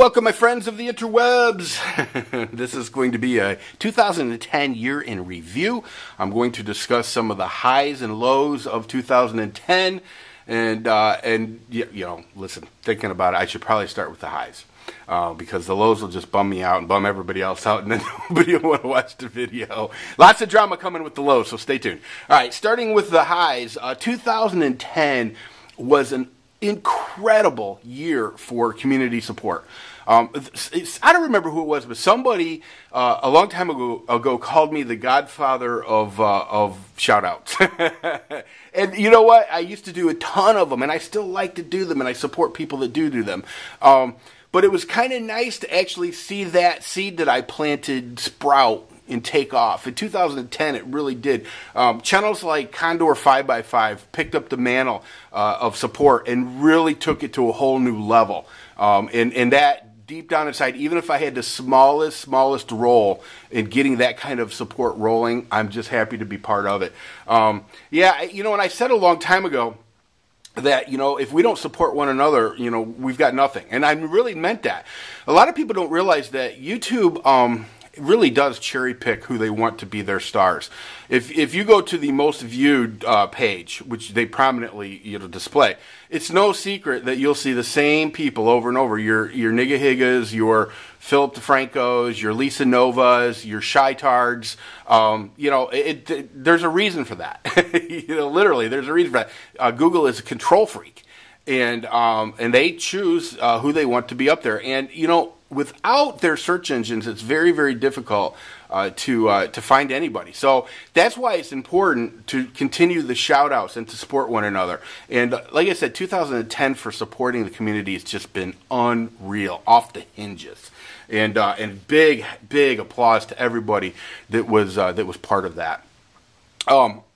Welcome, my friends of the interwebs. This is going to be a 2010 year in review. I'm going to discuss some of the highs and lows of 2010. And you know, listen, thinking about it, I should probably start with the highs. Because the lows will just bum me out and bum everybody else out, and then nobody will want to watch the video. Lots of drama coming with the lows, so stay tuned. All right, starting with the highs, 2010 was an incredible year for community support. I don't remember who it was, but somebody a long time ago called me the godfather of shout-outs. And you know what? I used to do a ton of them, and I still like to do them, and I support people that do them. But it was kind of nice to actually see that seed that I planted sprout and take off. In 2010, it really did. Channels like Condor 5x5 picked up the mantle of support and really took it to a whole new level. And that, deep down inside, even if I had the smallest role in getting that kind of support rolling, I'm just happy to be part of it. Yeah, you know, and I said a long time ago that, you know, if we don't support one another, you know, we've got nothing. And I really meant that. A lot of people don't realize that YouTube really does cherry pick who they want to be their stars. If you go to the most viewed page, which they prominently, you know, display, it's no secret that you'll see the same people over and over. Your Nigga Higgas, your Philip DeFrancos, your Lisa Novas, your Shytards. You know, there's a reason for that. You know, literally, there's a reason for that. Google is a control freak, and they choose who they want to be up there. And you know, without their search engines, it's very, very difficult to find anybody. So that's why it's important to continue the shout-outs and to support one another. And like I said, 2010 for supporting the community has just been unreal, off the hinges. And big applause to everybody that was part of that.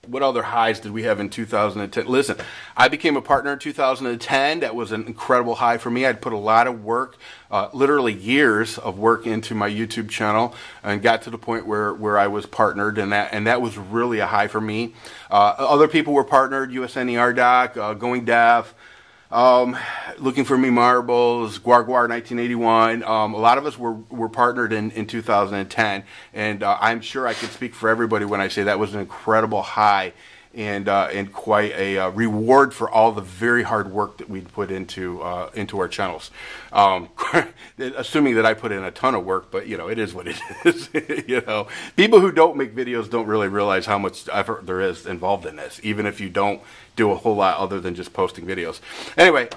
What other highs did we have in 2010? Listen, I became a partner in 2010. That was an incredible high for me. I'd put a lot of work, literally years of work into my YouTube channel, and got to the point where I was partnered, and that was really a high for me. Other people were partnered, USNER Doc, Going Deaf, Looking for Me Marbles, Guar 1981. A lot of us were partnered in 2010, and I'm sure I can speak for everybody when I say that was an incredible high and quite a reward for all the very hard work that we'd put into our channels. Assuming that I put in a ton of work, but you know, it is what it is. You know, people who don't make videos don't really realize how much effort there is involved in this, even if you don't do a whole lot other than just posting videos. Anyway,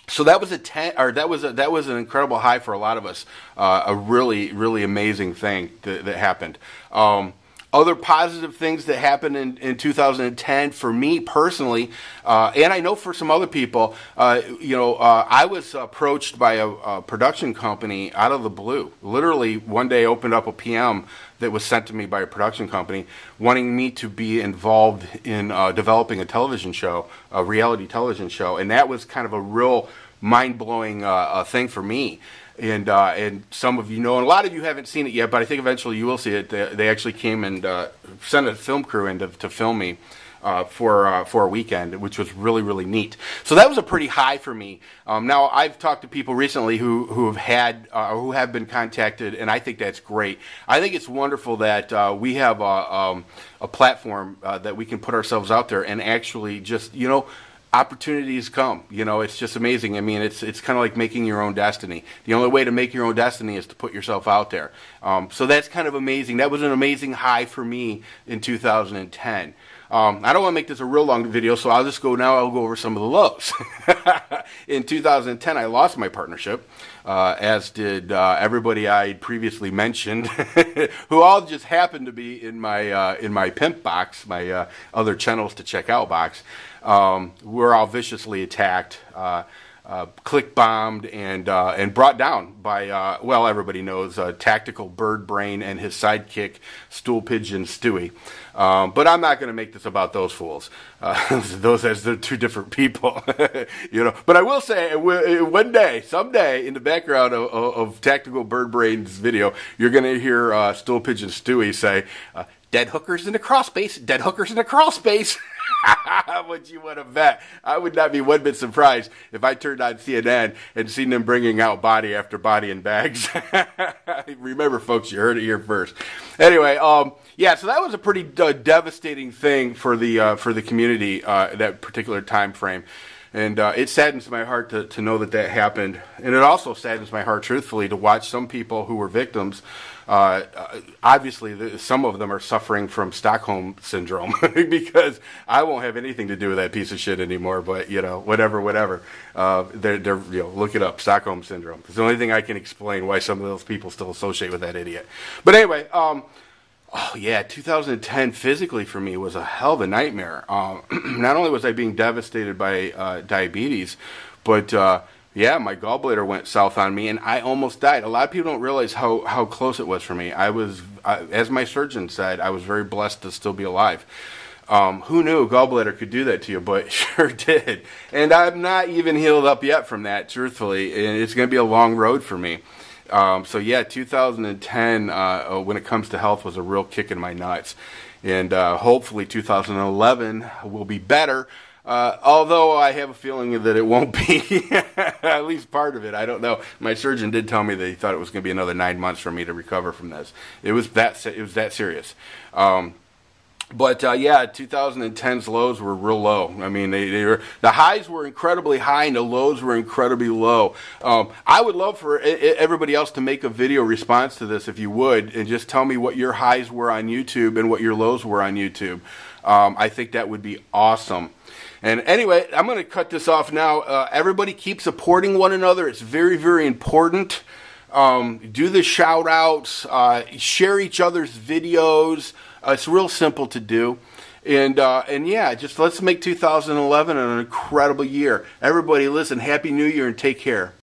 so that was that was an incredible high for a lot of us. A really amazing thing that happened. Other positive things that happened in 2010 for me personally, and I know for some other people, you know, I was approached by a production company out of the blue. Literally one day opened up a PM that was sent to me by a production company wanting me to be involved in developing a television show, a reality television show, and that was kind of a real mind-blowing thing for me. And some of you know, and a lot of you haven't seen it yet, but I think eventually you will see it. They actually came and sent a film crew in to film me for a weekend, which was really neat. So that was a pretty high for me. Now I've talked to people recently who have been contacted, and I think that's great. I think it's wonderful that we have a platform that we can put ourselves out there and actually just, you know, opportunities come. You know, it's just amazing. I mean, it's kind of like making your own destiny. The only way to make your own destiny is to put yourself out there. So that's kind of amazing. That was an amazing high for me in 2010. I don't want to make this a real long video, so I'll just go now. I'll go over some of the lows. In 2010, I lost my partnership, as did everybody I previously mentioned, who all just happened to be in my pimp box, my other channels to check out box. We're all viciously attacked, click bombed, and brought down by well, everybody knows Tactical Bird Brain and his sidekick Stool Pigeon Stewie. But I'm not going to make this about those fools. Those as they're two different people, you know. But I will say, one day, someday, in the background of Tactical Bird Brain's video, you're going to hear Stool Pigeon Stewie say, "Dead hookers in the crawl space. Dead hookers in the crawl space." How much you want to bet? I would not be one bit surprised if I turned on CNN and seen them bringing out body after body in bags. Remember, folks, you heard it here first. Anyway, yeah, so that was a pretty devastating thing for the community, that particular time frame. And it saddens my heart to know that happened. And it also saddens my heart, truthfully, to watch some people who were victims. Obviously, some of them are suffering from Stockholm syndrome because I won't have anything to do with that piece of shit anymore. But whatever. They're look it up, Stockholm syndrome. It's the only thing I can explain why some of those people still associate with that idiot. But anyway, oh yeah, 2010 physically for me was a hell of a nightmare. Not only was I being devastated by diabetes, but yeah, my gallbladder went south on me, and I almost died. A lot of people don't realize how close it was for me. I was, as my surgeon said, I was very blessed to still be alive. Who knew gallbladder could do that to you, but it sure did. And I'm not even healed up yet from that, truthfully, and it's going to be a long road for me. So yeah, 2010, when it comes to health, was a real kick in my nuts. And hopefully 2011 will be better. Although I have a feeling that it won't be, at least part of it. I don't know. My surgeon did tell me that he thought it was going to be another 9 months for me to recover from this. It was that serious. But yeah, 2010's lows were real low. I mean, the highs were incredibly high and the lows were incredibly low. I would love for everybody else to make a video response to this, if you would, and just tell me what your highs were on YouTube and what your lows were on YouTube. I think that would be awesome. And anyway, I'm going to cut this off now. Everybody keep supporting one another. It's very, very important. Do the shout outs, share each other's videos. It's real simple to do. And yeah, just let's make 2011 an incredible year. Everybody listen, Happy New Year and take care.